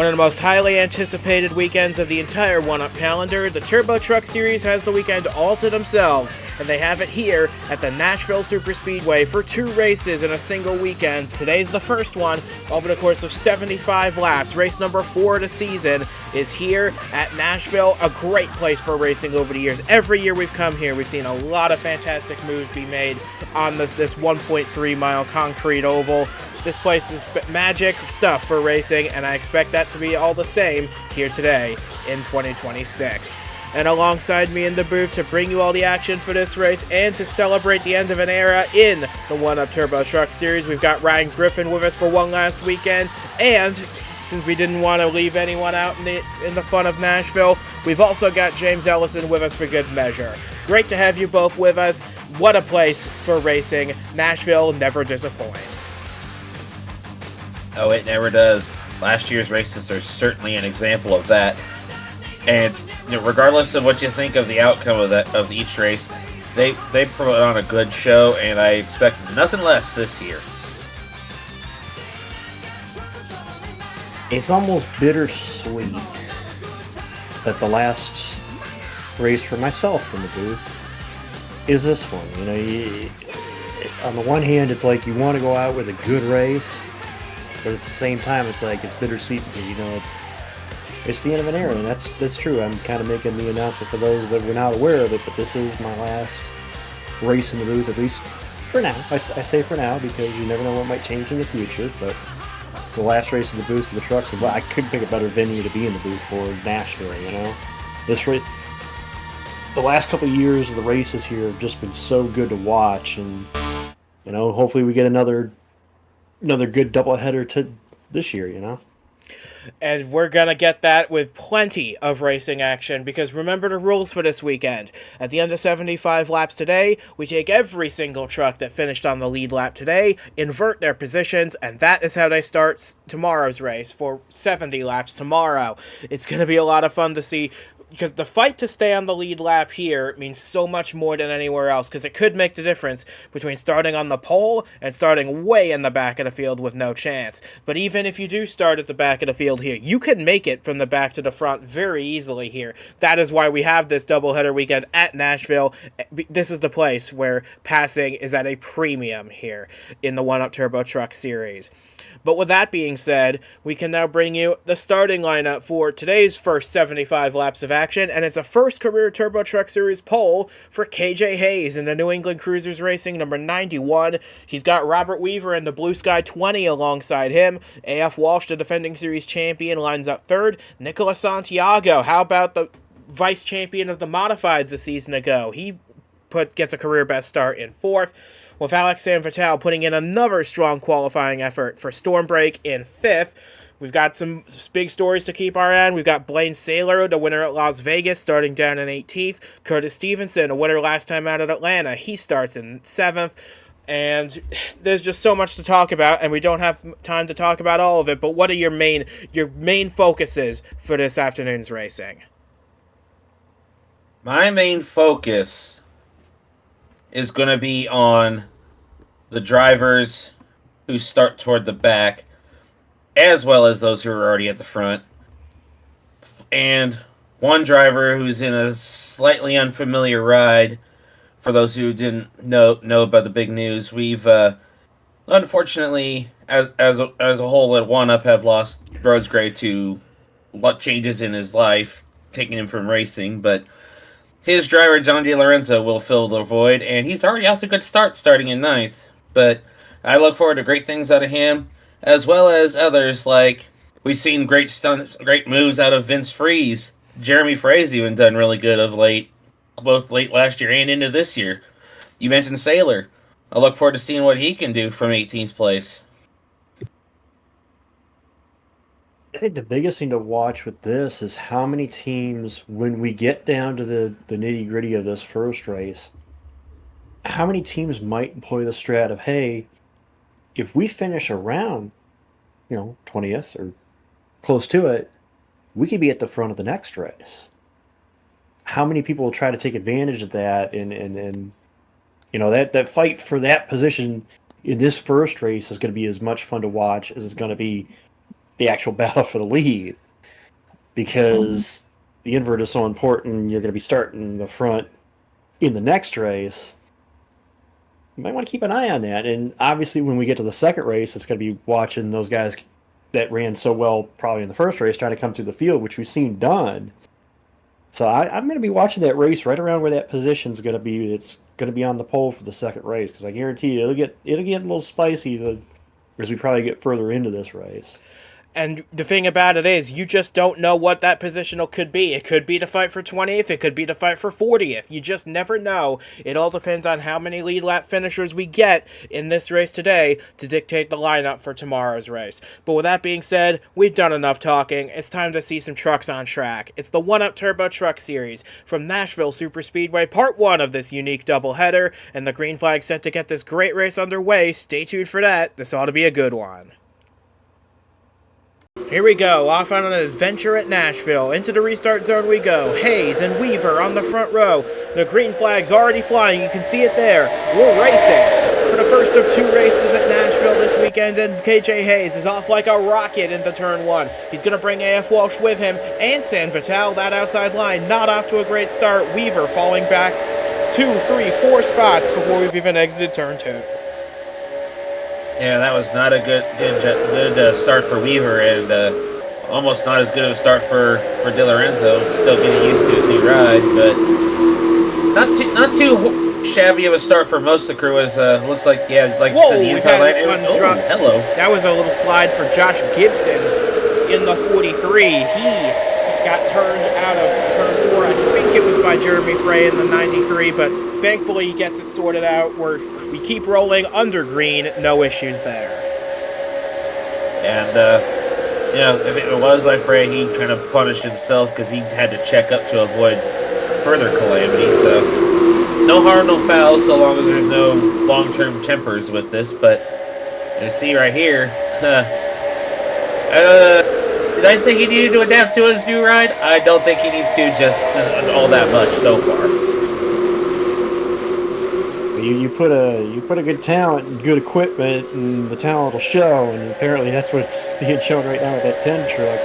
One of the most highly anticipated weekends of the entire one-up calendar, the Turbo Truck Series has the weekend all to themselves, and they have it here at the Nashville Superspeedway for 2 races in a single weekend. Today's the first one, over the course of 75 laps. Race number 4 of the season is here at Nashville, a great place for racing over the years. Every year we've come here, we've seen a lot of fantastic moves be made on this 1.3-mile concrete oval. This place is magic stuff for racing, and I expect that to be all the same here today in 2026. And alongside me in the booth to bring you all the action for this race and to celebrate the end of an era in the One-Up Turbo Truck Series, we've got Ryan Griffin with us for one last weekend, and since we didn't want to leave anyone out in the fun of Nashville, we've also got James Ellison with us for good measure. Great to have you both with us. What a place for racing. Nashville never disappoints. Oh, it never does. Last year's races are certainly an example of that. And regardless of what you think of the outcome of each race, they put on a good show, and I expect nothing less this year. It's almost bittersweet that the last race for myself in the booth is this one. On the one hand, it's like you want to go out with a good race, but at the same time, it's like it's bittersweet because it's the end of an era, and that's true. I'm kind of making the announcement for those that were not aware of it, but this is my last race in the booth, at least for now. I say for now because you never know what might change in the future. But the last race in the booth for the trucks, I couldn't pick a better venue to be in the booth for Nashville. This race, the last couple of years of the races here have just been so good to watch, and hopefully we get another good doubleheader to this year. And we're going to get that with plenty of racing action, because remember the rules for this weekend. At the end of 75 laps today, we take every single truck that finished on the lead lap today, invert their positions, and that is how they start tomorrow's race for 70 laps tomorrow. It's going to be a lot of fun to see, because the fight to stay on the lead lap here means so much more than anywhere else, because it could make the difference between starting on the pole and starting way in the back of the field with no chance. But even if you do start at the back of the field here, you can make it from the back to the front very easily here. That is why we have this doubleheader weekend at Nashville. This is the place where passing is at a premium here in the One-Up Turbo Truck Series. But with that being said, we can now bring you the starting lineup for today's first 75 laps of action, and it's a first career Turbo Truck Series pole for KJ Hayes in the New England Cruisers Racing number 91. He's got Robert Weaver in the Blue Sky 20 alongside him. AF Walsh, the defending series champion, lines up third. Nicolas Santiago, how about the vice champion of the Modifieds a season ago? He gets a career best start in fourth, with Alex Sanvital putting in another strong qualifying effort for Stormbreak in 5th. We've got some big stories to keep our eye on. We've got Blaine Saylor, the winner at Las Vegas, starting down in 18th. Curtis Stevenson, a winner last time out at Atlanta, he starts in 7th. And there's just so much to talk about, and we don't have time to talk about all of it, but what are your main focuses for this afternoon's racing? My main focus is going to be on the drivers who start toward the back, as well as those who are already at the front. And one driver who's in a slightly unfamiliar ride. For those who didn't know about the big news, we've unfortunately, as a whole at One-Up, have lost Rhodes Gray to luck changes in his life, taking him from racing, but his driver, John DeLorenzo, will fill the void, and he's already out to a good start, starting in 9th. But I look forward to great things out of him, as well as others, like we've seen great stunts, great moves out of Vince Freeze. Jeremy Frey's even done really good of late, both late last year and into this year. You mentioned Saylor. I look forward to seeing what he can do from 18th place. I think the biggest thing to watch with this is how many teams, when we get down to the nitty-gritty of this first race, how many teams might employ the strat of, hey, if we finish around, 20th or close to it, we could be at the front of the next race. How many people will try to take advantage of that, and that fight for that position in this first race is going to be as much fun to watch as it's going to be the actual battle for the lead, because the invert is so important. You're going to be starting the front in the next race. You might want to keep an eye on that. And obviously, when we get to the second race, it's going to be watching those guys that ran so well probably in the first race trying to come through the field, which we've seen done. So I'm going to be watching that race right around where that position is going to be. It's going to be on the pole for the second race, because I guarantee you it'll get a little spicy as we probably get further into this race. And the thing about it is, you just don't know what that positional could be. It could be to fight for 20th, it could be to fight for 40th. You just never know. It all depends on how many lead lap finishers we get in this race today to dictate the lineup for tomorrow's race. But with that being said, we've done enough talking. It's time to see some trucks on track. It's the 1UP Turbo Truck Series from Nashville Superspeedway, part 1 of this unique doubleheader, and the green flag set to get this great race underway. Stay tuned for that. This ought to be a good one. Here we go, off on an adventure at Nashville. Into the restart zone we go. Hayes and Weaver on the front row. The green flag's already flying. You can see it there. We're racing for the first of 2 races at Nashville this weekend, and KJ Hayes is off like a rocket into turn 1. He's going to bring AF Walsh with him, and San Vital, that outside line, not off to a great start. Weaver falling back 2, 3, 4 spots before we've even exited turn 2. Yeah, that was not a good start for Weaver, and almost not as good of a start for De Lorenzo. Still getting used to his new ride, but not too shabby of a start for most of the crew. As looks like, yeah, like you said, the inside line. Hello. That was a little slide for Josh Gibson in the 43. He got turned out of turn 4. I think it was by Jeremy Frey in the 93, but thankfully he gets it sorted out. We keep rolling under green, no issues there. And, if it was by Frey, he kind of punished himself because he had to check up to avoid further calamity. So, no harm, no foul, so long as there's no long-term tempers with this. But, you see right here, did I say he needed to adapt to his new ride? I don't think he needs to just all that much so far. You put a good talent and good equipment, and the talent will show. And apparently that's what's being shown right now with that 10 truck.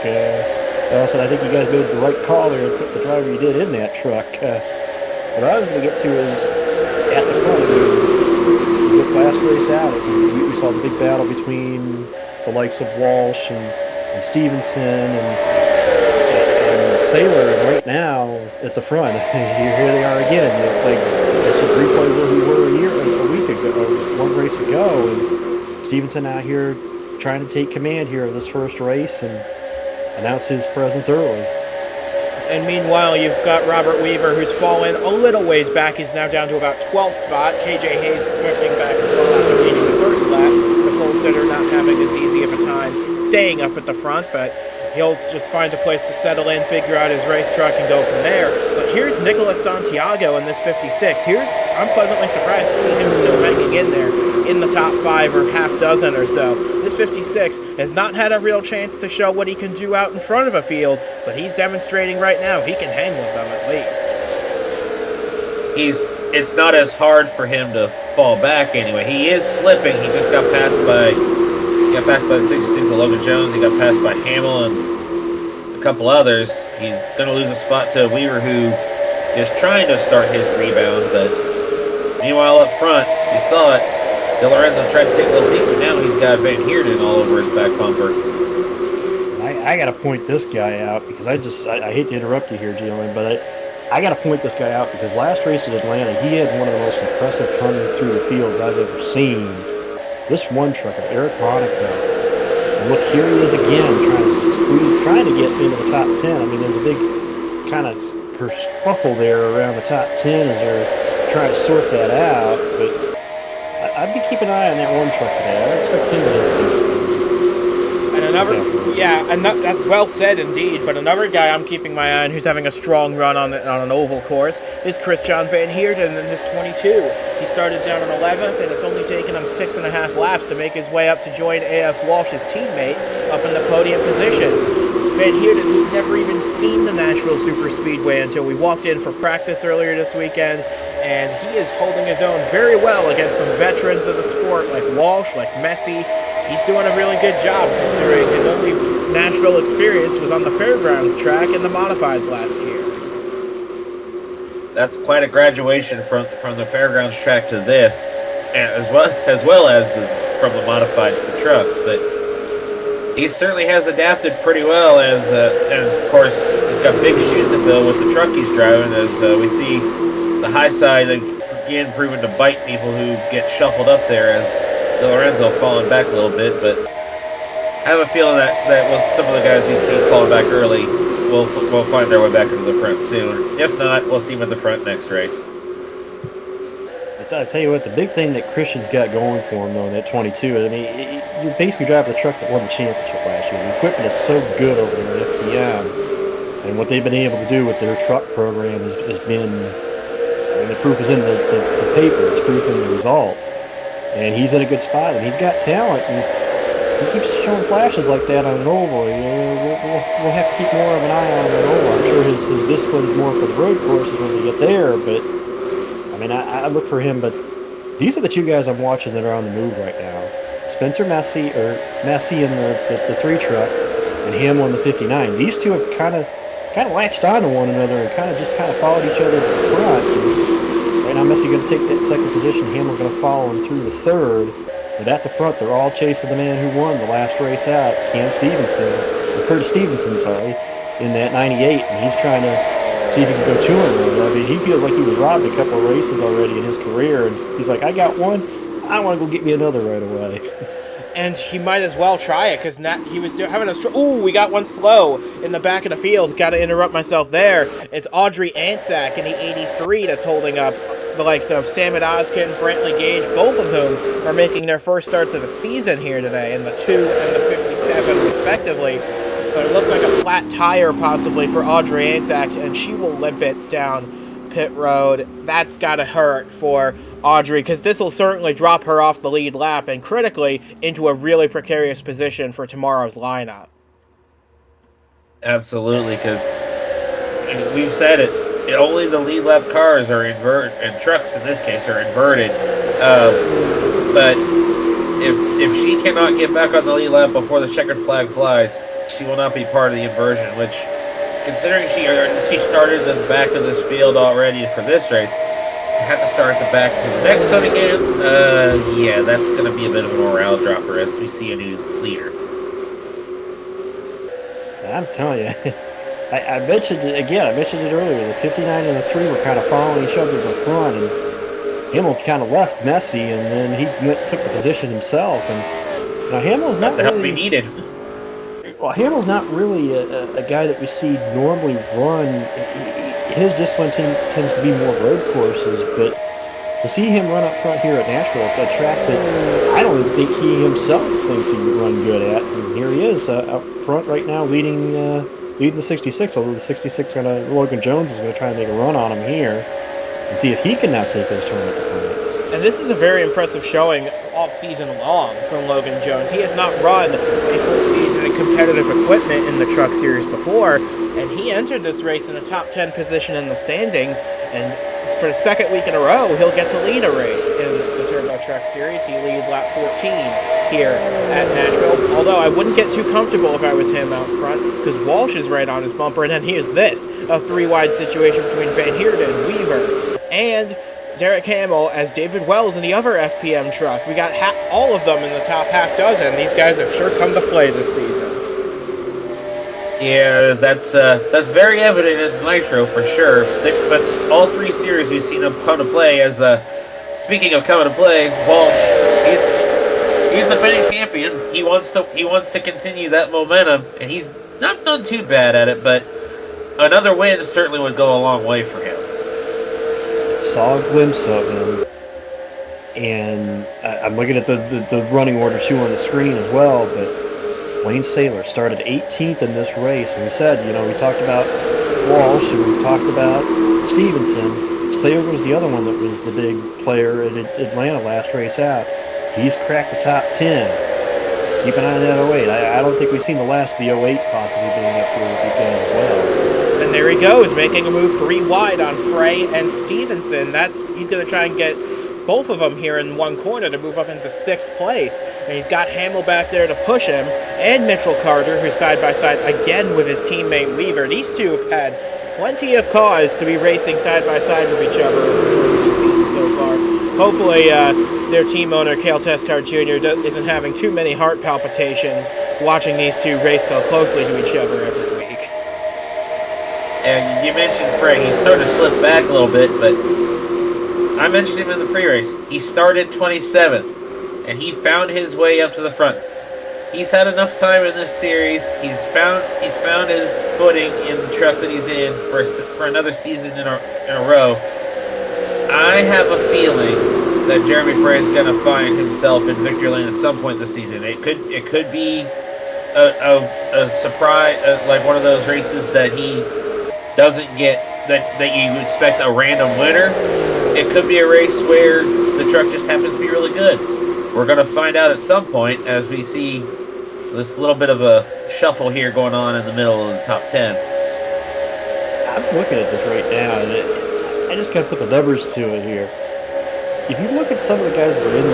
So I think you guys made the right call there and put the driver you did in that truck. What I was going to get to is at the front. You look last race out, we saw the big battle between the likes of Walsh and Stevenson and Sailor. And right now at the front, here they are again. It's like it's just replay where we were a week ago, 1 race ago, and Stevenson out here trying to take command here of this first race and announce his presence early. And meanwhile, you've got Robert Weaver, who's fallen a little ways back. He's now down to about 12th spot. KJ Hayes drifting back as well after leading the first lap. Nicole Sitter not having as easy of a time staying up at the front, but he'll just find a place to settle in, figure out his race truck, and go from there. But here's Nicolas Santiago in this 56. I'm pleasantly surprised to see him still hanging in there in the top 5 or half dozen or so. This 56 has not had a real chance to show what he can do out in front of a field, but he's demonstrating right now he can hang with them at least. It's not as hard for him to fall back anyway. He is slipping. He just got passed by the 66 of Logan Jones. He got passed by Hamill and a couple others. He's going to lose a spot to Weaver, who is trying to start his rebound. But meanwhile, up front, you saw it. De Lorenzo tried to take a little peek, but now he's got Van Heerden all over his back bumper. I got to point this guy out because I hate to interrupt you here, gentlemen, but I got to point this guy out because last race at Atlanta, he had one of the most impressive coming through the fields I've ever seen. This 1 truck of Eric Monaco. And look, here he is again, trying to get into the top 10. I mean, there's a big kind of kerfuffle there around the top 10 as they're trying to sort that out. But I'd be keeping an eye on that 1 truck today. I expect him to hit this. And that's well said indeed. But another guy I'm keeping my eye on who's having a strong run on an oval course is Christian Van Heerden in his 22. He started down in 11th, and it's only taken him 6.5 laps to make his way up to join AF Walsh's teammate up in the podium positions. Van Heerden, who'd never even seen the Nashville Superspeedway until we walked in for practice earlier this weekend, and he is holding his own very well against some veterans of the sport like Walsh, like Messi. He's doing a really good job considering his only Nashville experience was on the Fairgrounds track in the Modifieds last year. That's quite a graduation from the Fairgrounds track to this, and as well as from the Modifieds to trucks. But he certainly has adapted pretty well, and of course he's got big shoes to fill with the truck he's driving. As we see the high side again proving to bite people who get shuffled up there, as De Lorenzo falling back a little bit. But I have a feeling that with some of the guys we see falling back early, we'll find our way back into the front soon. If not, we'll see him at the front next race. I tell you what, the big thing that Christian's got going for him, though, in that 22, I mean, you're basically driving the truck that won the championship last year. The equipment is so good over there at FPM, and what they've been able to do with their truck program has been, I mean, the proof is in the paper, it's proof in the results. And he's in a good spot, and he's got talent, and he keeps showing flashes like that on an oval. You know, we'll have to keep more of an eye on him on an oval. I'm sure his discipline is more for the road courses when we get there, but I mean, I look for him, but these are the two guys I'm watching that are on the move right now. Spencer Messi in the 3 truck, and Hamill in the 59. These two have kind of latched on to one another and kind of followed each other to the front. And right now, Messi going to take that second position. Hamill's going to follow him through the third. But at the front, they're all chasing the man who won the last race out, Curtis Stevenson, in that 98, and he's trying to see if he can go 200. I mean, he feels like he was robbed a couple of races already in his career, and he's like, I got one, I want to go get me another right away. And he might as well try it, because he was having a ooh, we got one slow in the back of the field. Got to interrupt myself there. It's Audrey Ansack in the 83 that's holding up the likes of Samit Oskin, Brantley Gage, both of whom are making their first starts of the season here today in the 2 and the 57 respectively. But it looks like a flat tire possibly for Audrey Ansack, and she will limp it down pit road. That's got to hurt for Audrey, because this will certainly drop her off the lead lap and critically into a really precarious position for tomorrow's lineup. Absolutely, because we've said it. Only the lead lap cars are inverted, and trucks in this case are inverted. But if she cannot get back on the lead lap before the checkered flag flies, she will not be part of the inversion. Which, considering she started at the back of this field already for this race, to have to start at the back for the next one again, yeah, that's going to be a bit of a morale dropper as we see a new leader. I'm telling you. I mentioned it earlier. The 59 and the 3 were kind of following each other to the front, and Hamill kind of left Messi, and then he took the position himself. And now Hamill's not the help really we needed. Well, Hamill's not really a guy that we see normally run. His discipline tends to be more road courses, but to see him run up front here at Nashville, a track that I don't even think he himself thinks he would run good at, and here he is up front right now, leading the 66, although the 66 Logan Jones is going to try and make a run on him here and see if he can now take his turn at the front. And this is a very impressive showing all season long from Logan Jones. He has not run a full season in competitive equipment in the Truck Series before, and he entered this race in a top 10 position in the standings, and it's for the second week in a row he'll get to lead a race in the Turbo Truck Series. He leads lap 14 here at Nashville, although I wouldn't get too comfortable if I was him out front, because Walsh is right on his bumper, and then here's this, a 3-wide situation between Van Heerden, Weaver, and Derek Hamill as David Wells in the other FPM truck. We got all of them in the top half dozen. These guys have sure come to play this season. Yeah, that's very evident in Nitro for sure. But all 3 series we've seen them come to play. As speaking of coming to play, Walsh, he's the defending champion. He wants to continue that momentum, and he's not done too bad at it. But another win certainly would go a long way for him. Saw a glimpse of him, and I'm looking at the running order too on the screen as well, but Wayne Saylor started 18th in this race, and we said, we talked about Walsh and we've talked about Stevenson. Saylor was the other one that was the big player at Atlanta last race out. He's cracked the top 10. Keep an eye on that 08. I don't think we've seen the last of the 08 possibly being up here with the game as well. And there he goes, making a move 3 wide on Frey and Stevenson. He's going to try and get both of them here in one corner to move up into 6th place. And he's got Hamill back there to push him, and Mitchell Carter, who's side by side again with his teammate Weaver. These two have had plenty of cause to be racing side by side with each other over the course of the season so far. Hopefully, their team owner, Cale Tescart Jr., isn't having too many heart palpitations watching these two race so closely to each other every week. And you mentioned Frey. He sort of slipped back a little bit, but I mentioned him in the pre-race. He started 27th, and he found his way up to the front. He's had enough time in this series. He's found his footing in the truck that he's in for another season in a row. I have a feeling that Jeremy Frey is going to find himself in victory lane at some point this season. It could be a surprise, like one of those races that he doesn't get, that you expect a random winner. It could be a race where the truck just happens to be really good. We're going to find out at some point as we see this little bit of a shuffle here going on in the middle of the top 10. I'm looking at this right now, and I just got to put the numbers to it here. If you look at some of the guys that are in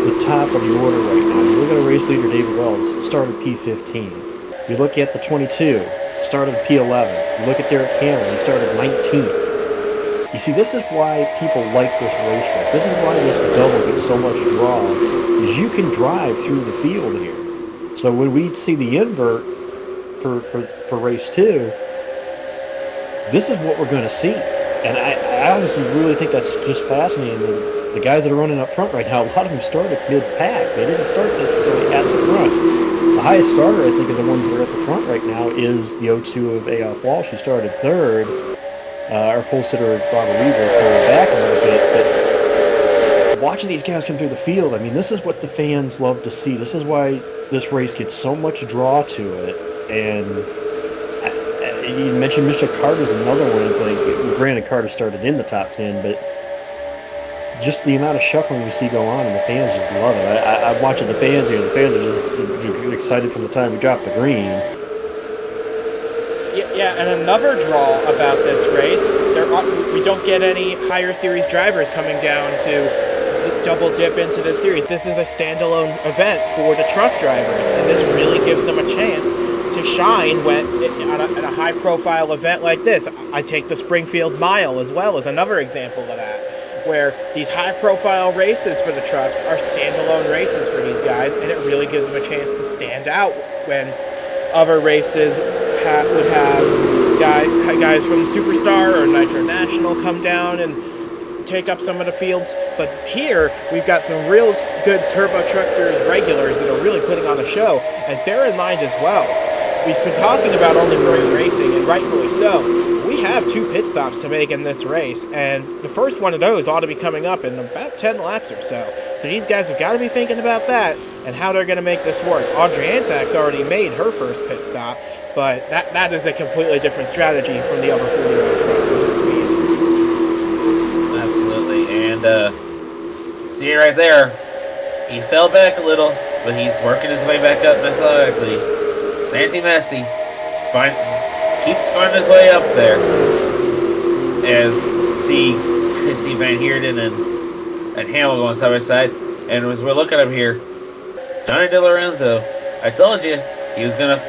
the top of the order right now, you look at a race leader, David Wells, started P15. You look at the 22, started P11. You look at Derek Hamill, he started 19th. You see, this is why people like this racetrack. This is why this double gets so much draw, is you can drive through the field here. So when we see the invert for race 2, this is what we're going to see. And I honestly really think that's just fascinating. The guys that are running up front right now, a lot of them started mid-pack. They didn't start necessarily at the front. The highest starter, I think, of the ones that are at the front right now is the 02 of A.F. Walsh, who started 3rd. Our pole sitter, Robert Weaver, pulled back a little bit. But watching these guys come through the field, I mean, this is what the fans love to see. This is why this race gets so much draw to it. And you mentioned Mitchell Carter's another one. It's like, granted, Carter started in the top 10, but just the amount of shuffling we see go on, and the fans just love it. I'm watching the fans here. The fans are just excited from the time we drop the green. Yeah, and another draw about this race, we don't get any higher series drivers coming down to double dip into this series. This is a standalone event for the truck drivers, and this really gives them a chance to shine when at a high-profile event like this. I take the Springfield Mile as well as another example of that, where these high-profile races for the trucks are standalone races for these guys, and it really gives them a chance to stand out when other races would have guys from Superstar or Nitro National come down and take up some of the fields. But here, we've got some real good Turbo Truck Series regulars that are really putting on a show, and bear in mind as well, we've been talking about only great racing, and rightfully so. We have 2 pit stops to make in this race, and the first one of those ought to be coming up in about 10 laps or so. So these guys have got to be thinking about that and how they're going to make this work. Audrey Ansak's already made her first pit stop, but that is a completely different strategy from the other 40-year-old trucks at this speed. Absolutely, and see right there, he fell back a little, but he's working his way back up methodically. Santi Messi keeps finding his way up there as see Van Heerden and Hamill going side by side. And as we're looking up here, Johnny DeLorenzo, I told you he was going to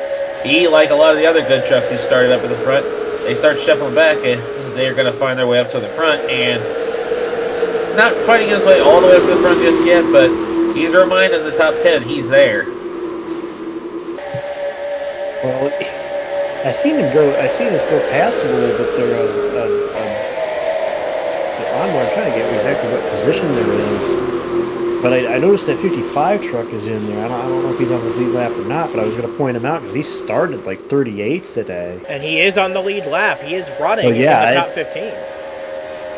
be like a lot of the other good trucks who started up in the front. They start shuffling back and they're going to find their way up to the front, and not fighting his way all the way up to the front just yet, but he's reminded in the top 10 he's there. Well, I seen us go past him a little bit there. I'm trying to get exactly what position they're in. But I noticed that 55 truck is in there. I don't know if he's on the lead lap or not, but I was going to point him out because he started like 38th today. And he is on the lead lap. He is running in the top 15.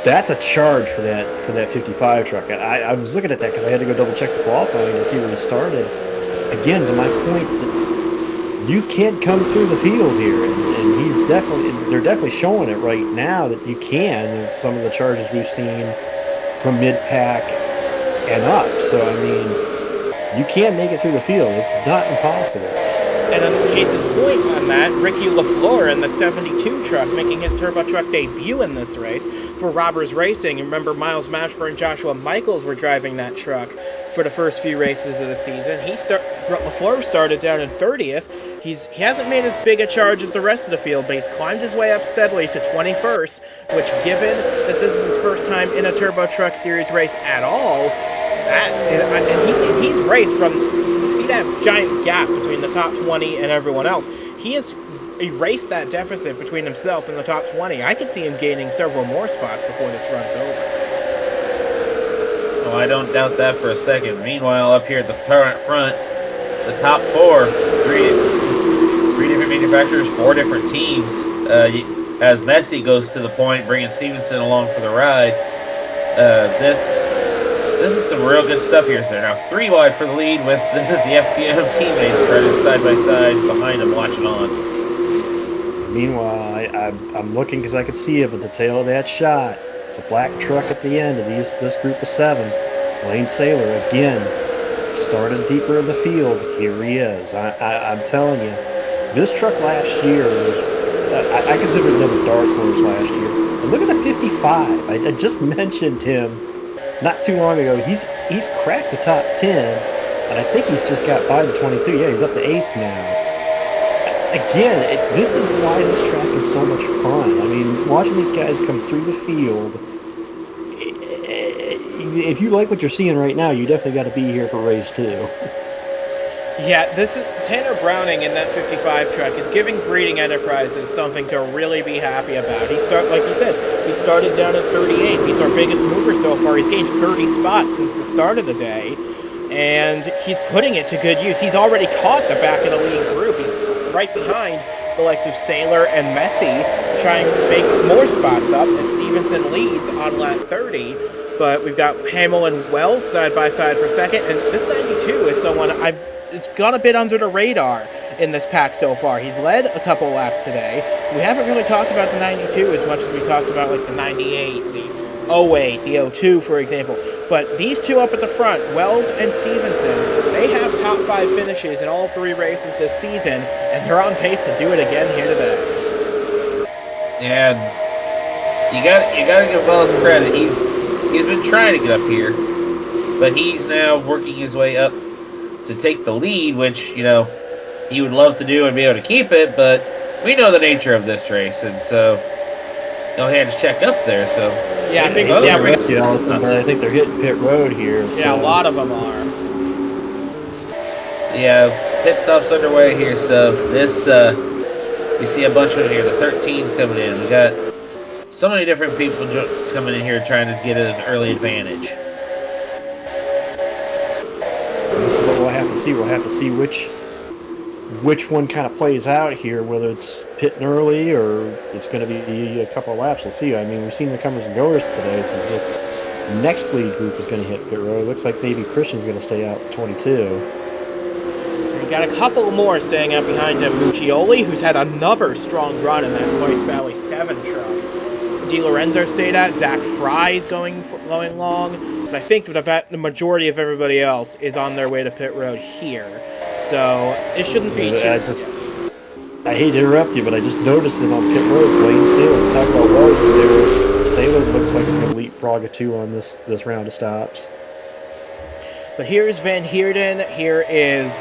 That's a charge for that 55 truck. I was looking at that because I had to go double check the qualifying to see where he started. Again, to my point, that you can't come through the field here, and they're definitely showing it right now that you can. And some of the charges we've seen from mid-pack and up. So I mean, you can make it through the field. It's not impossible. And a case in point on that, Ricky LaFleur in the 72 truck making his turbo truck debut in this race for Robbers Racing. And remember, Miles Mashburn and Joshua Michaels were driving that truck for the first few races of the season. LaFleur started down in 30th. He hasn't made as big a charge as the rest of the field, but he's climbed his way up steadily to 21st, which, given that this is his first time in a Turbo Truck Series race at all, and he's raced from, you see that giant gap between the top 20 and everyone else. He has erased that deficit between himself and the top 20. I could see him gaining several more spots before this run's over. Oh, I don't doubt that for a second. Meanwhile, up here at the front, the top four, three different manufacturers, 4 different teams. As Messi goes to the point, bringing Stevenson along for the ride. This is some real good stuff here. So they're now 3 wide for the lead with the FPM teammates running side by side behind them, watching on. Meanwhile, I'm looking because I could see it, but the tail of that shot, the black truck at the end of this group of 7, Lane Saylor again started deeper in the field. Here he is. I'm telling you, this truck last year was, I considered him a dark horse last year. And look at the 55. I just mentioned him not too long ago. He's cracked the top 10, and I think he's just got by the 22. Yeah, he's up to 8th now. Again, this is why this track is so much fun. I mean, watching these guys come through the field, if you like what you're seeing right now, you definitely got to be here for race 2. Yeah, this is Tanner Browning in that 55 truck is giving Breeding Enterprises something to really be happy about. Like you said, he started down at 38. He's our biggest mover so far. He's gained 30 spots since the start of the day, and he's putting it to good use. He's already caught the back of the lead group. He's right behind the likes of Saylor and Messi, trying to make more spots up as Stevenson leads on lap 30. But we've got Hamill and Wells side by side for second, and this 92 is someone it's gone a bit under the radar in this pack so far. He's led a couple laps today. We haven't really talked about the 92 as much as we talked about like the 98, the 08, the 02, for example. But these two up at the front, Wells and Stevenson, they have top 5 finishes in all 3 races this season, and they're on pace to do it again here today. And you got to give Wells credit. He's been trying to get up here, but he's now working his way up to take the lead, which, he would love to do and be able to keep it, but we know the nature of this race, and so no hands check up there, so... Yeah, I think I think they're hitting pit road here. Yeah, a lot of them are. Yeah, pit stop's underway here, so this, you see a bunch of them here. The 13's coming in. We got so many different people coming in here trying to get an early advantage. This is what we'll have to see. We'll have to see which one kind of plays out here, whether it's pitting early or it's going to be a couple of laps. We'll see. I mean, we've seen the comers and goers today, so this next lead group is going to hit pit road. Looks like maybe Christian's going to stay out 22. We got a couple more staying out behind him. Muccioli, who's had another strong run in that Vice Valley 7 truck. Di Lorenzo stayed out. Zach Fry's going long. But I think that the majority of everybody else is on their way to pit road here. So it shouldn't be too... I hate to interrupt you, but I just noticed it on pit road. Blaine Saylor. Talk about Wells there. Saylor looks like he's going to leapfrog a 2 on this round of stops. But here's Van Heerden. Here is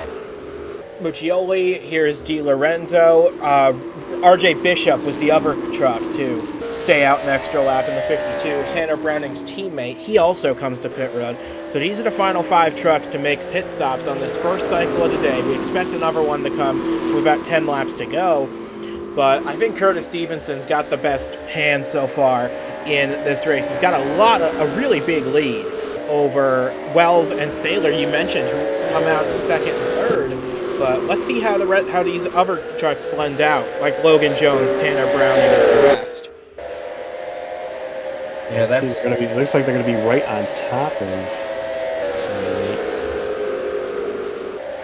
Muccioli. Here's Di Lorenzo. RJ Bishop was the other truck to stay out an extra lap in the 52. Tanner Browning's teammate, he also comes to pit road. So these are the final 5 trucks to make pit stops on this first cycle of the day. We expect another one to come with about 10 laps to go. But I think Curtis Stevenson's got the best hand so far in this race. He's got a really big lead over Wells and Saylor, you mentioned, who come out in second and third. But let's see how these other trucks blend out, like Logan Jones, Tanner Browning, and the rest. Yeah, looks like they're going to be right on top of.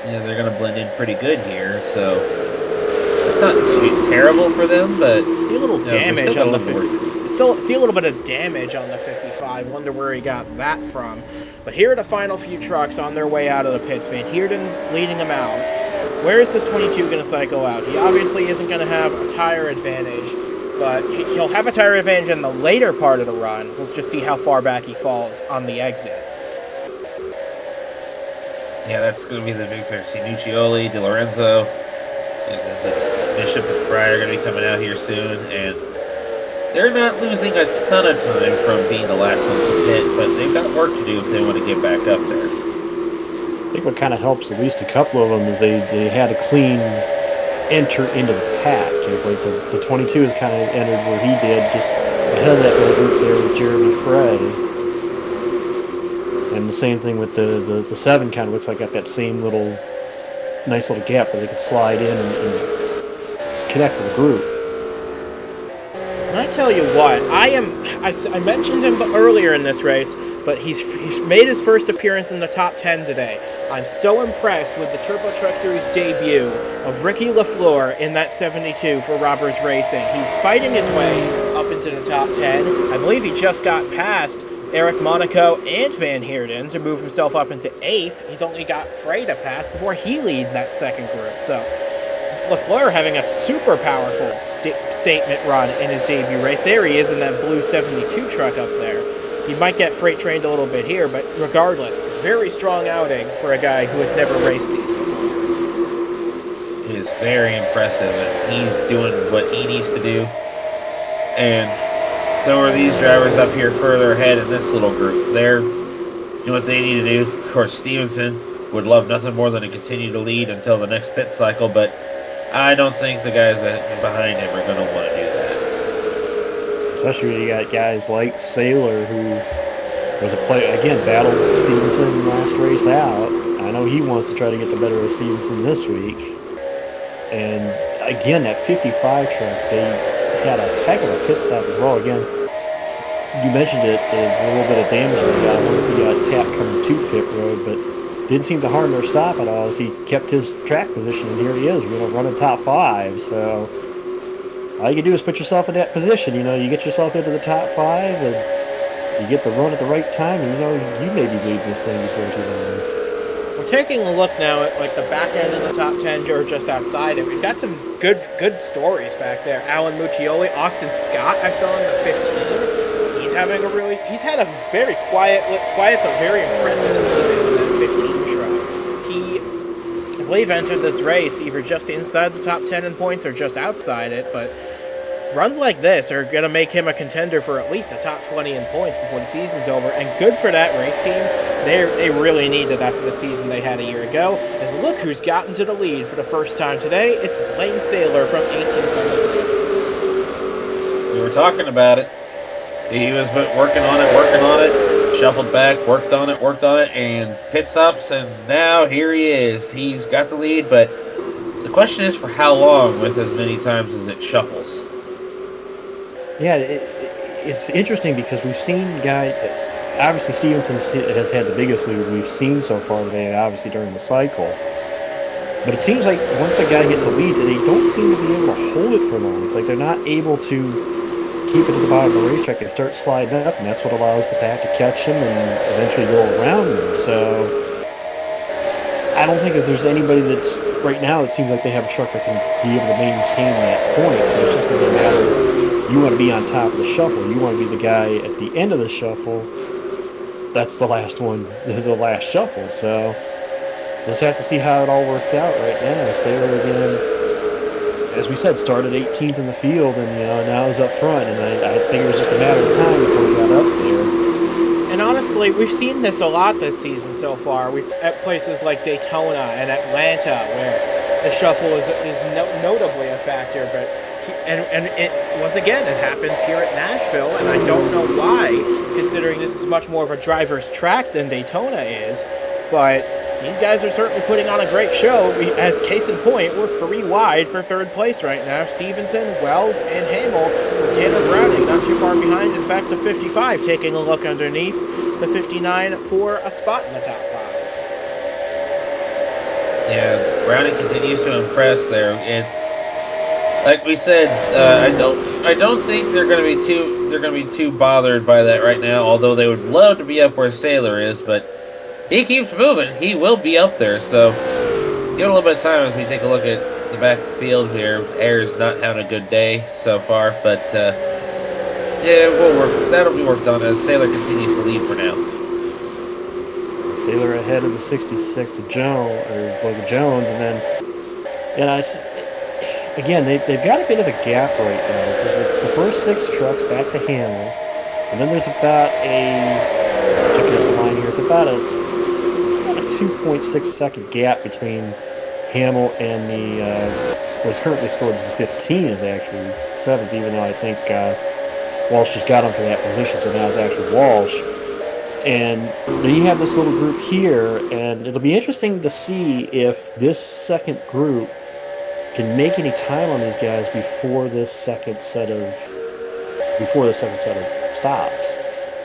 Yeah, they're going to blend in pretty good here, so it's not too terrible for them, but see a little damage on the 50. Still see a little bit of damage on the 55. Wonder where he got that from. But here are the final few trucks on their way out of the pits. Van Heerden leading them out. where is this 22 going to cycle out? He obviously isn't going to have a tire advantage, but he'll have a tire advantage in the later part of the run. We'll just see how far back he falls on the exit. Yeah, that's going to be the big thing. See, Nuccioli, De Lorenzo, the Bishop and Fry are going to be coming out here soon, and they're not losing a ton of time from being the last ones to pit, but they've got work to do if they want to get back up there. I think what kind of helps at least a couple of them is they had a clean enter into the pack. Like the 22 has kind of entered where he did, just ahead of that little group there with Jeremy Frey. And the same thing with the 7 kind of looks like got that same little nice little gap where they could slide in and connect with the group. And I tell you what, I mentioned him earlier in this race, but he's made his first appearance in the top 10 today. I'm so impressed with the Turbo Truck Series debut of Ricky LaFleur in that 72 for Robbers Racing. He's fighting his way up into the top 10. I believe he just got past Eric Monaco and Van Heerden to move himself up into 8th. He's only got Frey to pass before he leads that second group. So LaFleur having a super powerful statement run in his debut race. There he is in that blue 72 truck up there. He might get freight trained a little bit here, but regardless, very strong outing for a guy who has never raced these before. It is very impressive, and he's doing what he needs to do. And so are these drivers up here further ahead in this little group. They're doing what they need to do. Of course, Stevenson would love nothing more than to continue to lead until the next pit cycle, but I don't think the guys behind him are going to want to do that. Especially when you got guys like Saylor, who was a player, again, battled Stevenson last race out. I know he wants to try to get the better of Stevenson this week. And again, that 55 truck, they had a heck of a pit stop as well. Again, you mentioned it, a little bit of damage that he got. I wonder if he got tapped coming to pit road, but didn't seem to harm their stop at all as he kept his track position, and here he is, running top 5. So all you can do is put yourself in that position. You get yourself into the top 5, and you get the run at the right time, and you may be leading this thing before too long. We're taking a look now at the back end of the top 10 or just outside it. We've got some good stories back there. Alan Muccioli, Austin Scott, I saw in the 15. He's had a very quiet but very impressive season in that 15 truck. He, I believe, entered this race either just inside the top 10 in points or just outside it, but runs like this are going to make him a contender for at least a top 20 in points before the season's over, and good for that race team. They really needed after the season they had a year ago, as look who's gotten to the lead for the first time today. It's Blaine Saylor from 18th. We were talking about it. He was working on it, shuffled back, worked on it, and pit stops, and now here he is. He's got the lead, but the question is for how long with as many times as it shuffles. Yeah, it's interesting because we've seen guys. Obviously, Stevenson has had the biggest lead we've seen so far today, obviously during the cycle. But it seems like once a guy gets a lead, they don't seem to be able to hold it for long. It's like they're not able to keep it at the bottom of the racetrack. They start sliding up, and that's what allows the pack to catch them and eventually go around them. So I don't think if there's anybody that's right now, it seems like they have a truck that can be able to maintain that point. So it's just going to matter. You want to be on top of the shuffle. You want to be the guy at the end of the shuffle. That's the last one, the last shuffle. So we'll just have to see how it all works out right now. Saylor again, as we said, started 18th in the field, and now he's up front. And I think it was just a matter of time before he got up there. And honestly, we've seen this a lot this season so far. We've at places like Daytona and Atlanta, where the shuffle is notably a factor, but. And once again, it happens here at Nashville, and I don't know why, considering this is much more of a driver's track than Daytona is, but these guys are certainly putting on a great show. As case in point, we're 3 wide for 3rd place right now. Stevenson, Wells, and Hamill, with Tanner Browning not too far behind. In fact, the 55 taking a look underneath the 59 for a spot in the top 5. Yeah, Browning continues to impress there, and like we said, I don't think they're going to be too bothered by that right now. Although they would love to be up where Saylor is, but he keeps moving. He will be up there. So give it a little bit of time as we take a look at the back of the field here. Air's not having a good day so far, but yeah, we'll work. That'll be worked on as Sailor continues to lead for now. Sailor ahead of the 66 of Logan Jones, and then again they've got a bit of a gap right now. It's the first 6 trucks back to Hamill, and then there's about checking out the line here. It's about a 2.6 second gap between Hamill and what's currently scored as the 15 is actually 7th, even though I think Walsh just got him for that position, so now it's actually Walsh. And then you have this little group here, and it'll be interesting to see if this second group can make any time on these guys before this second set of stops.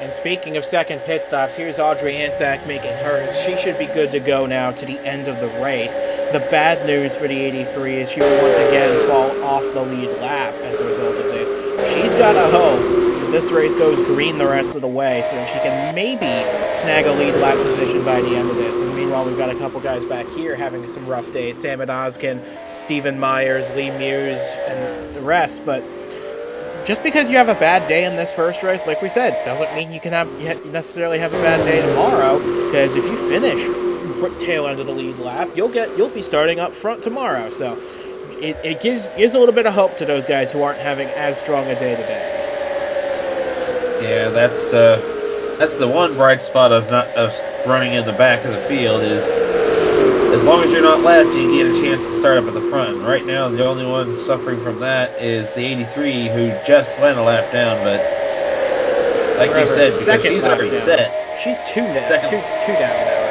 And speaking of second pit stops, here's Audrey Anzac making hers. She should be good to go now to the end of the race. The bad news for the 83 is she will once again fall off the lead lap as a result of this. She's got to hope that this race goes green the rest of the way so she can maybe snag a lead lap position by the end of this. And meanwhile, we've got a couple guys back here having some rough days. Sam Oskin, Stephen Myers, Lee Muse, and the rest. But just because you have a bad day in this first race, like we said, doesn't mean you necessarily have a bad day tomorrow. Because if you finish tail end of the lead lap, you'll be starting up front tomorrow. So it gives a little bit of hope to those guys who aren't having as strong a day today. Yeah, that's the one bright spot of running in the back of the field is as long as you're not lapped, you get a chance to start up at the front. Right now, the only one suffering from that is the 83, who just went a lap down. But like you said, because she's already set, she's two down now.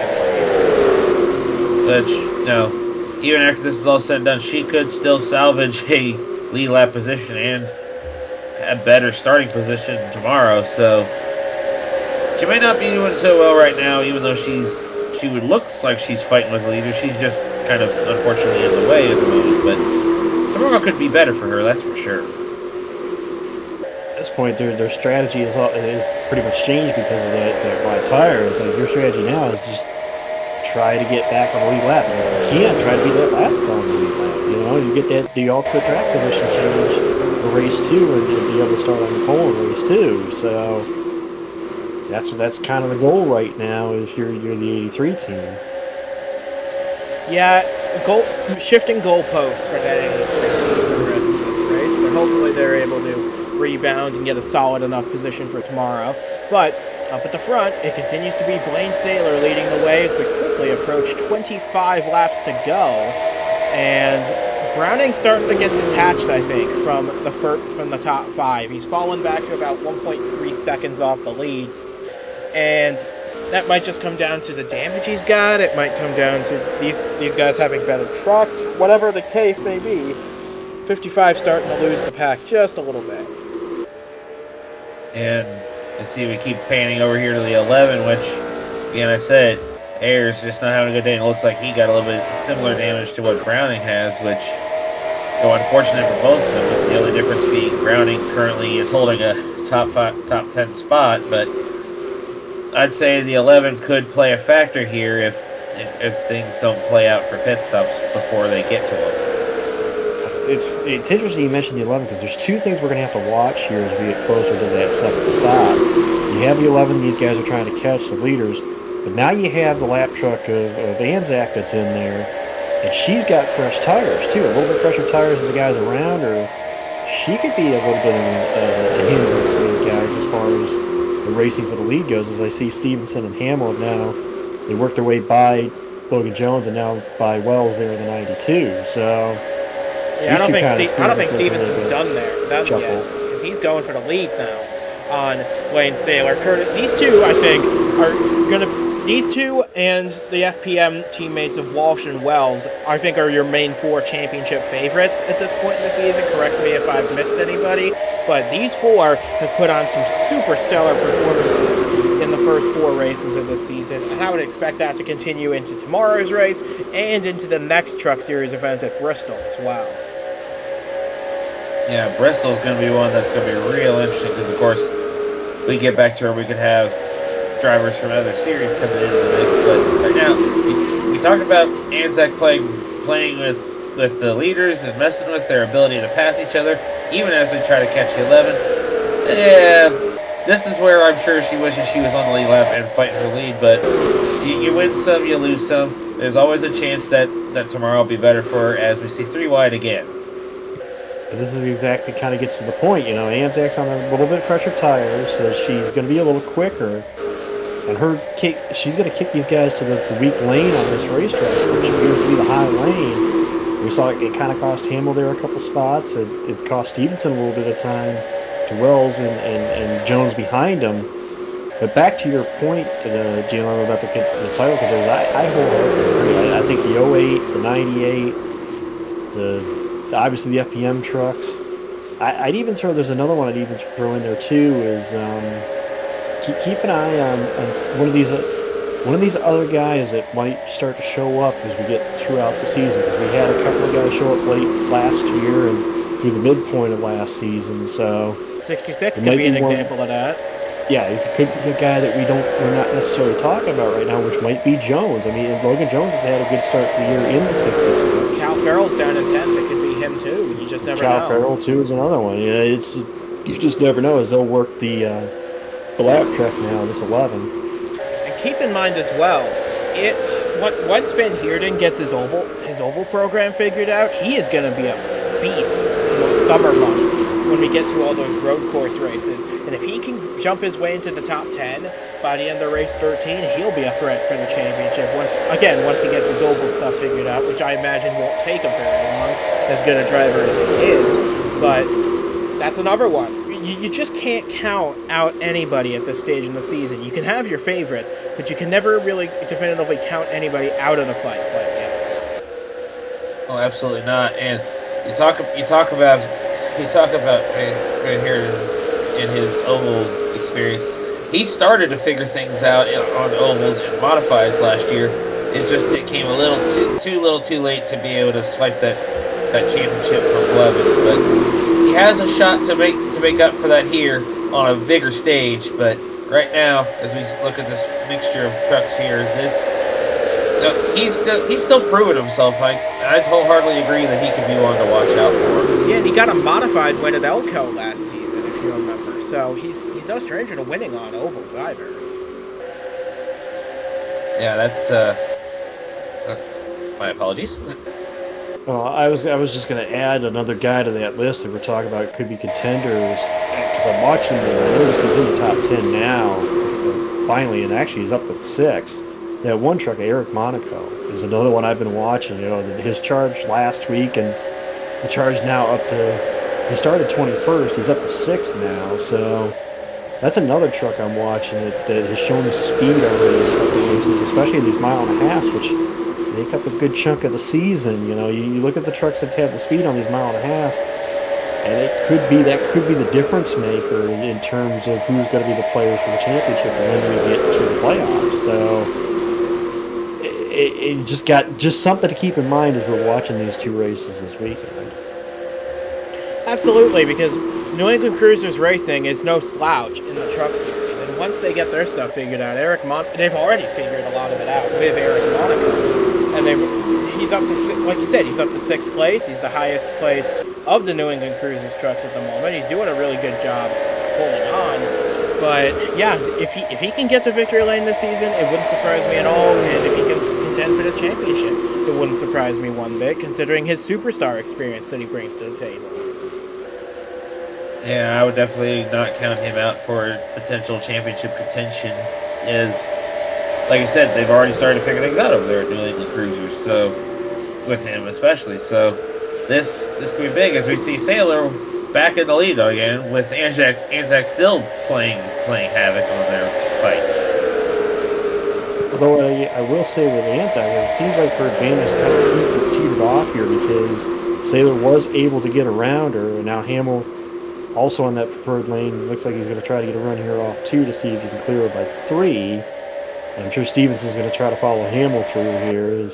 Which, even after this is all said and done, she could still salvage a lead lap position and a better starting position tomorrow. So she may not be doing so well right now, even though she would look like she's fighting with the leader. She's just kind of unfortunately in the way at the moment. But tomorrow could be better for her, that's for sure. At this point, their strategy is pretty much changed because of that flat tire. It's like your strategy now is just try to get back on the lead lap. You can't try to be that last car on the lead lap. You get the all-put track position change for race 2 and be able to start on the pole in race 2. So that's kind of the goal right now if you're the 83 team. Yeah, shifting goalposts for that 83 team for the rest of this race, but hopefully they're able to rebound and get a solid enough position for tomorrow. But up at the front, it continues to be Blaine Saylor leading the way as we quickly approach 25 laps to go. And Browning's starting to get detached, I think, from the top 5. He's fallen back to about 1.3 seconds off the lead. And that might just come down to the damage he's got. It might come down to these guys having better trucks. Whatever the case may be, 55 starting to lose the pack just a little bit. And you see we keep panning over here to the 11, which, again, I said, Ayers just not having a good day, and it looks like he got a little bit similar damage to what Browning has, which, though unfortunate for both of them, with the only difference being Browning currently is holding a top 10 spot, but I'd say the 11 could play a factor here if things don't play out for pit stops before they get to them. It's interesting you mentioned the 11 because there's 2 things we're going to have to watch here as we get closer to that second stop. You have the 11, these guys are trying to catch the leaders, but now you have the lap truck of Anzac that's in there, and she's got fresh tires too, a little bit fresher tires than the guys around her. She could be a little bit of a hindrance to these guys as far as the racing for the lead goes, as I see Stevenson and Hamill now, they worked their way by Logan Jones and now by Wells there in the 92. So yeah, I don't think Stevenson's done there yet, because he's going for the lead now on Blaine Saylor. These two, I think, are going to. These two and the FPM teammates of Walsh and Wells, I think, are your main 4 championship favorites at this point in the season. Correct me if I've missed anybody, but these 4 have put on some super stellar performances in the first 4 races of this season, and I would expect that to continue into tomorrow's race and into the next Truck Series event at Bristol as well. Yeah, Bristol's going to be one that's going to be real interesting because, of course, we get back to where we could have drivers from other series coming into the mix. But right now, we talked about Anzac playing playing with the leaders and messing with their ability to pass each other, even as they try to catch the 11. Yeah, this is where I'm sure she wishes she was on the lead lap and fighting for the lead, but you win some, you lose some. There's always a chance that tomorrow will be better for her as we see 3 wide again. This is exactly kind of gets to the point, you know. Anzac's on a little bit fresher tires, so she's going to be a little quicker. And she's going to kick these guys to the weak lane on this racetrack, which appears to be the high lane. We saw it kind of cost Hamill there a couple spots. It cost Stevenson a little bit of time to Wells and Jones behind him. But back to your point, Jalen, about the title contenders, I wholeheartedly agree. I think the 08, the 98, obviously the FPM trucks. I'd even throw, there's another one I'd even throw in there too, is keep an eye on one of these other guys that might start to show up as we get throughout the season. Because we had a couple of guys show up late last year and through the midpoint of last season. So 66 could be an example of that. Yeah, it could be a guy that we're not necessarily talking about right now, which might be Jones. I mean, Logan Jones has had a good start to the year in the 66. Cal Farrell's down in 10th. It could be him too. You just never know. Cal Farrell too is another one. Yeah, you just never know as they'll work the lap track now. This 11. And keep in mind as well, once Van Heerden gets his oval program figured out, he is going to be a beast in the summer months when we get to all those road course races. And if he can jump his way into the top 10 by the end of race 13, he'll be a threat for the championship once he gets his oval stuff figured out, which I imagine won't take him very long, as good a driver as he is. But that's another one. You just can't count out anybody at this stage in the season. You can have your favorites, but you can never really definitively count anybody out of the fight quite yet. Oh, absolutely not. And you talk about Van Heerden in his oval experience. He started to figure things out on ovals and modifieds last year. It came a little too late to be able to swipe that championship from Blevins. But he has a shot to make up for that here on a bigger stage. But right now, as we look at this mixture of trucks here, he's still proving himself. I wholeheartedly agree that he could be one to watch out for. Yeah, and he got a modified win at Elko last season, if you remember. So he's no stranger to winning on ovals either. Yeah, that's my apologies. Well, I was just going to add another guy to that list that we're talking about could be contenders, because I'm watching him and I notice he's in the top 10 now, finally, and actually he's up to 6. That one truck, Eric Monaco, is another one I've been watching. You know, his charge last week and the charge now up to, he started 21st, he's up to 6th now, so that's another truck I'm watching that has shown the speed already in a couple of races, especially in these mile and a halves, which make up a good chunk of the season. You know, you look at the trucks that have the speed on these mile and a halves, and that could be the difference maker in terms of who's going to be the players for the championship when we get to the playoffs. So it just something to keep in mind as we're watching these two races this weekend. Absolutely, because New England Cruisers Racing is no slouch in the truck series, and once they get their stuff figured out, they've already figured a lot of it out with Eric Monaco, and he's up to, like you said, he's up to 6th place. He's the highest place of the New England Cruisers trucks at the moment. He's doing a really good job holding on. But yeah, if he can get to victory lane this season, it wouldn't surprise me at all. And if he can contend for this championship, it wouldn't surprise me one bit, considering his superstar experience that he brings to the table. Yeah, I would definitely not count him out for potential championship contention. Like you said, they've already started to figure things out over there at New England Cruisers. So, with him especially, so this could be big as we see Sailor back in the lead again, with Anzac still playing havoc on their fights. Although I will say with Anzac, it seems like her advantage kind of teetered off here because Sailor was able to get around her, and now Hamill also on that preferred lane. Looks like he's going to try to get a run here off 2 to see if he can clear her by 3. And I'm sure Stevenson's going to try to follow Hamill through here.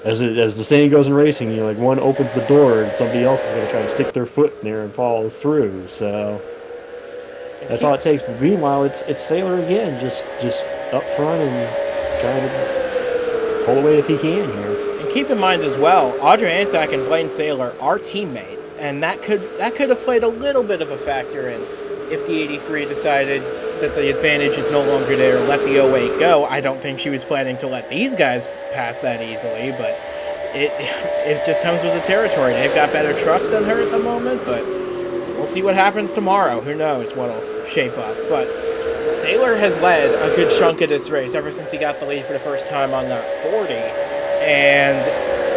As the saying goes in racing, you know, like one opens the door and somebody else is going to try to stick their foot in there and follow through. So that's all it takes. But meanwhile, it's Sailor again, just up front and trying to pull away if he can here. And keep in mind as well, Audrey Anzac and Blaine Saylor are teammates, and that could have played a little bit of a factor in if the 83 decided that the advantage is no longer there, let the 08 go. I don't think she was planning to let these guys pass that easily, but it just comes with the territory. They've got better trucks than her at the moment, but we'll see what happens tomorrow. Who knows what'll shape up. But Saylor has led a good chunk of this race ever since he got the lead for the first time on that 40. And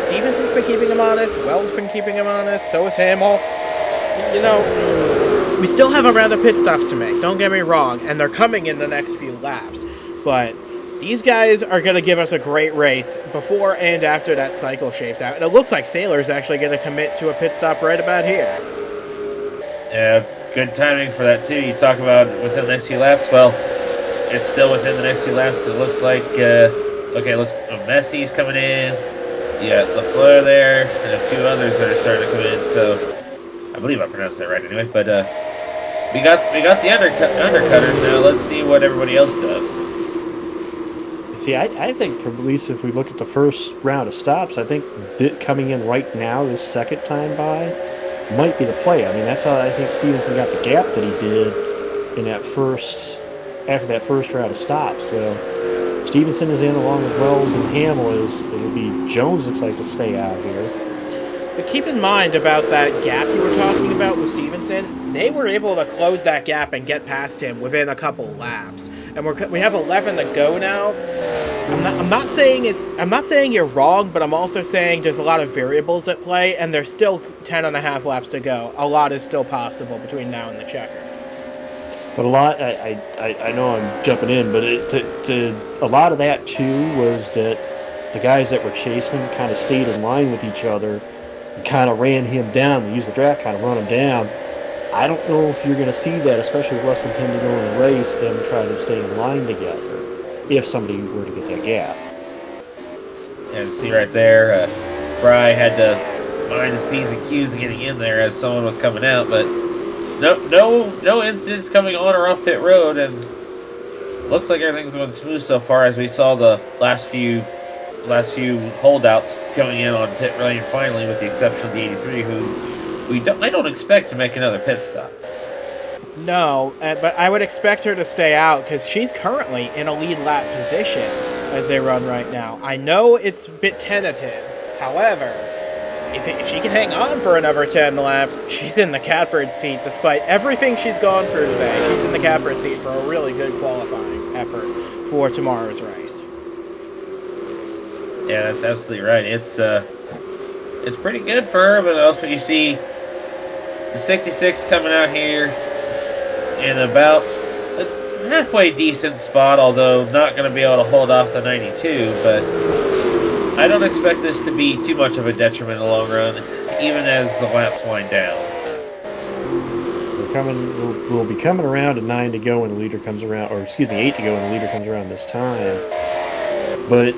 Stevenson's been keeping him honest. Wells been keeping him honest. So is Hamill. You know, we still have a round of pit stops to make. Don't get me wrong. And they're coming in the next few laps. But these guys are going to give us a great race before and after that cycle shapes out. And it looks like Saylor's actually going to commit to a pit stop right about here. Yeah, good timing for that, too. You talk about within the next few laps. Well, it's still within the next few laps. It looks like, okay, it looks Messi's coming in. Yeah, LaFleur there, and a few others that are starting to come in. So, I believe I pronounced that right anyway. But we got the undercutters now. Let's see what everybody else does. See, I think, at least if we look at the first round of stops, I think Bit coming in right now, this second time by, might be the play. I mean, that's how I think Stevenson got the gap that he did in that after that first round of stops. So Stevenson is in along with Wells and Hamill. It'll be Jones looks like will stay out here. But keep in mind about that gap you were talking about with Stevenson. They were able to close that gap and get past him within a couple laps, and we have 11 to go now. I'm not saying you're wrong, but I'm also saying there's a lot of variables at play, and there's still 10 and a half laps to go. A lot is still possible between now and the checker. But a lot, I know I'm jumping in, but a lot of that too was that the guys that were chasing him kind of stayed in line with each other and kind of ran him down. They used the draft kind of run him down. I don't know if you're going to see that, especially with less than 10 to go in the race, them try to stay in line together if somebody were to get that gap. Yeah, you see right there, Fry had to mind his P's and Q's getting in there as someone was coming out, but no incidents coming on or off pit road, and looks like everything's going smooth so far as we saw the last few holdouts coming in on pit lane finally, with the exception of the 83, who I don't expect to make another pit stop. No, but I would expect her to stay out because she's currently in a lead lap position as they run right now. I know it's a bit tentative. However, if she can hang on for another 10 laps, she's in the catbird seat despite everything she's gone through today. She's in the catbird seat for a really good qualifying effort for tomorrow's race. Yeah, that's absolutely right. It's pretty good for her, but also you see the 66 coming out here in about a halfway decent spot, although not going to be able to hold off the 92, but I don't expect this to be too much of a detriment in the long run, even as the laps wind down. We'll be coming around at 9 to go when the leader comes around, or excuse me, 8 to go when the leader comes around this time. But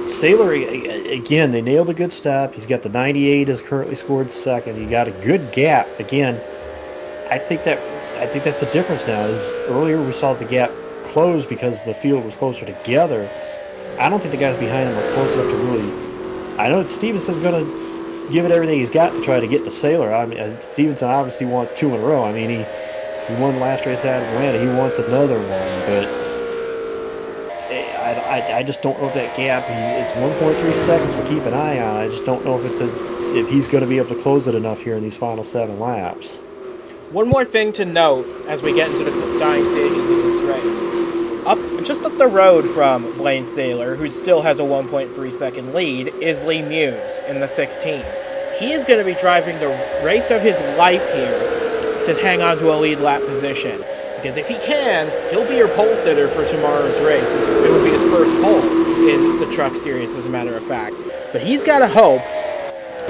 Saylor, again, they nailed a good stop. He's got the 98 has currently scored second. He got a good gap. Again, I think that's the difference now. Is earlier we saw the gap close because the field was closer together. I don't think the guys behind him are close enough to really. I know Stevenson's going to give it everything he's got to try to get to Saylor. I mean, Stevenson obviously wants 2 in a row. I mean, he won the last race out of Atlanta. He wants another one, but I just don't know if that gap. It's 1.3 seconds. We'll keep an eye on. I just don't know if he's going to be able to close it enough here in these final 7 laps. One more thing to note as we get into the dying stages of this race. Just up the road from Blaine Saylor, who still has a 1.3 second lead, is Lee Muse in the 16. He is going to be driving the race of his life here to hang on to a lead lap position. Because if he can, he'll be your pole sitter for tomorrow's race. It will be his first pole in the Truck Series, as a matter of fact. But he's got to hope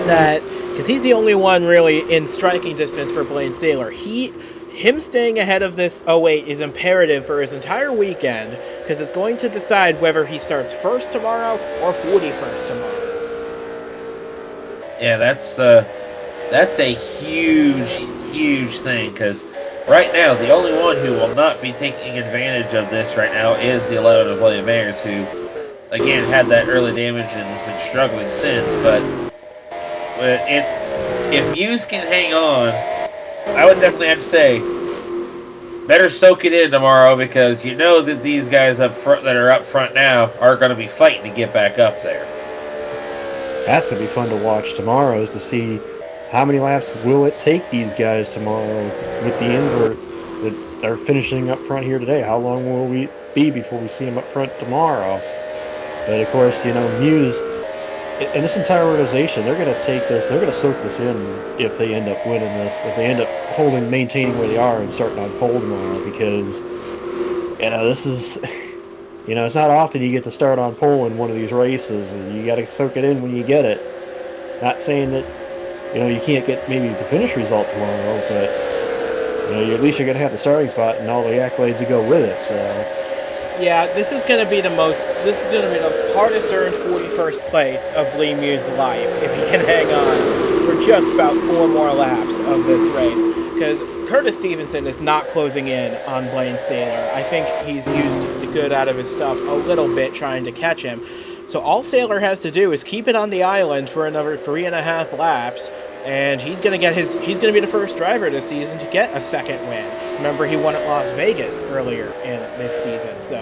that, because he's the only one really in striking distance for Blaine Saylor, him staying ahead of this 08 is imperative for his entire weekend, because it's going to decide whether he starts first tomorrow or 41st tomorrow. Yeah, that's a huge thing, because right now, the only one who will not be taking advantage of this right now is the 11 of William Ayers, who again, had that early damage and has been struggling since. But if Muse can hang on, I would definitely have to say, better soak it in tomorrow, because you know that these guys up front that are up front now are going to be fighting to get back up there. That's going to be fun to watch tomorrow, is to see how many laps will it take these guys tomorrow with the invert that are finishing up front here today. How long will we be before we see them up front tomorrow? But of course, you know, Muse and this entire organization, they're going to take this, they're going to soak this in if they end up winning this, if they end up maintaining where they are and starting on pole tomorrow, because, you know, this is, you know, it's not often you get to start on pole in one of these races, and you got to soak it in when you get it. Not saying that, you know, you can't get maybe the finish result tomorrow, but, you know, at least you're going to have the starting spot and all the accolades that go with it, so. Yeah, this is going to be the hardest earned 41st place of Lee Muse's life if he can hang on for just about 4 more laps of this race. Because Curtis Stevenson is not closing in on Blaine Saylor. I think he's used the good out of his stuff a little bit trying to catch him. So all Saylor has to do is keep it on the island for another 3.5 laps, and he's going to be the first driver this season to get a second win. Remember, he won at Las Vegas earlier in this season. So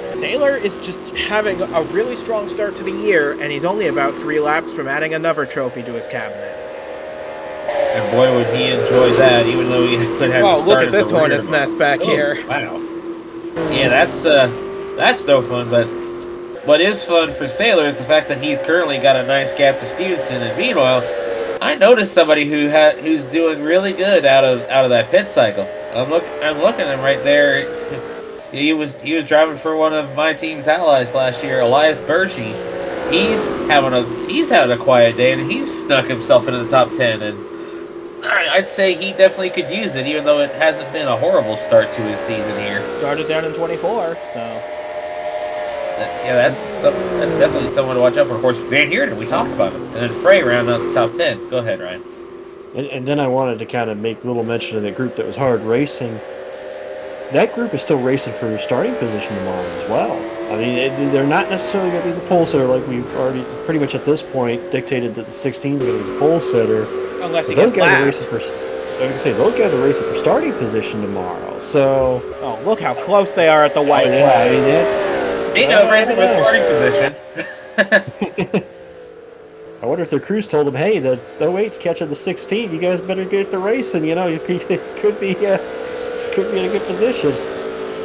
Saylor is just having a really strong start to the year, and he's only about 3 laps from adding another trophy to his cabinet. And boy, would he enjoy that, even though he would have to start look at this hornet's nest back here. Wow. Yeah, that's no fun, but what is fun for Saylor is the fact that he's currently got a nice gap to Stevenson, and meanwhile, I noticed somebody who's doing really good out of that pit cycle. I'm looking at him right there. He was driving for one of my team's allies last year, Elias Bergy. He's having a quiet day, and he's snuck himself into the top 10. And I'd say he definitely could use it, even though it hasn't been a horrible start to his season here. Started down in 24, so. Yeah, that's definitely someone to watch out for. Of course, Van Heerden, we talked about him. And then Frey rounding out the top 10. Go ahead, Ryan. And then I wanted to kind of make a little mention of that group that was hard racing. That group is still racing for starting position tomorrow as well. I mean, they're not necessarily going to be the pole sitter, like we've already pretty much at this point dictated that the 16 is going to be the pole sitter. Unless he gets lapped. Those guys are racing for starting position tomorrow. So. Oh, look how close they are at the white flag. I mean, that's. Racing for starting position. I wonder if their crews told them, "Hey, the 08's catching the 16. You guys better get the racing. You know, you could be in a good position."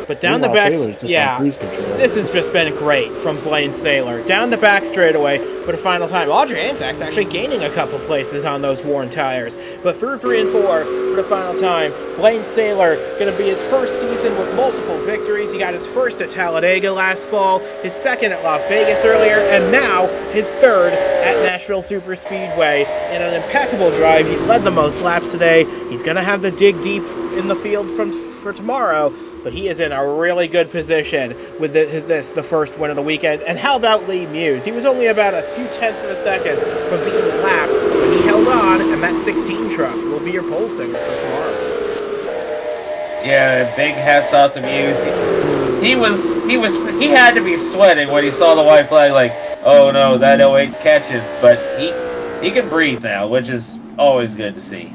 But down the back, this has just been great from Blaine Saylor. Down the back straightaway for the final time. Audrey Anzac's actually gaining a couple places on those worn tires. But through 3 and 4 for the final time, Blaine Saylor going to be his first season with multiple victories. He got his first at Talladega last fall, his second at Las Vegas earlier, and now his third at Nashville Superspeedway. In an impeccable drive, he's led the most laps today. He's going to have the dig deep in the field for tomorrow. But he is in a really good position with the first win of the weekend. And how about Lee Muse? He was only about a few tenths of a second from being lapped, but he held on, and that 16 truck will be your pole sitter for tomorrow. Yeah, big hats off to Muse. He had to be sweating when he saw the white flag, like, oh no, that 08's catching. But he can breathe now, which is always good to see.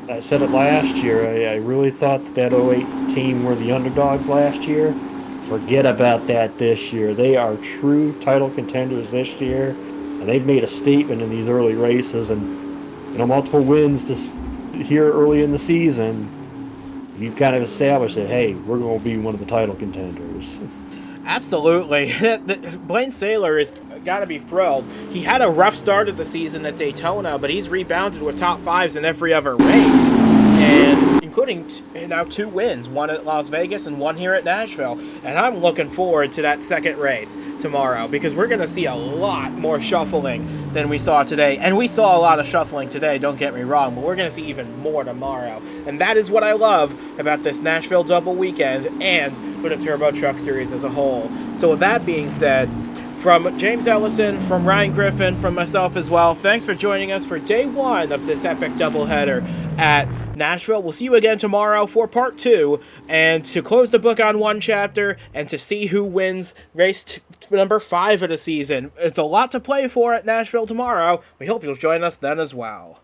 I said it last year. I really thought that 08 team were the underdogs last year. Forget about that this year. They are true title contenders this year, and they've made a statement in these early races, and multiple wins here early in the season. You've kind of established that, hey, we're going to be one of the title contenders. Absolutely. Blaine Saylor is got to be thrilled. He had a rough start of the season at Daytona, but he's rebounded with top 5s in every other race, and including now 2 wins, one at Las Vegas and one here at Nashville. And I'm looking forward to that second race tomorrow, because we're going to see a lot more shuffling than we saw today. And we saw a lot of shuffling today, don't get me wrong, but we're going to see even more tomorrow. And that is what I love about this Nashville double weekend and for the Turbo Truck Series as a whole. So with that being said, from James Ellison, from Ryan Griffin, from myself as well, thanks for joining us for day 1 of this epic doubleheader at Nashville. We'll see you again tomorrow for part 2, and to close the book on one chapter, and to see who wins race number 5 of the season. It's a lot to play for at Nashville tomorrow. We hope you'll join us then as well.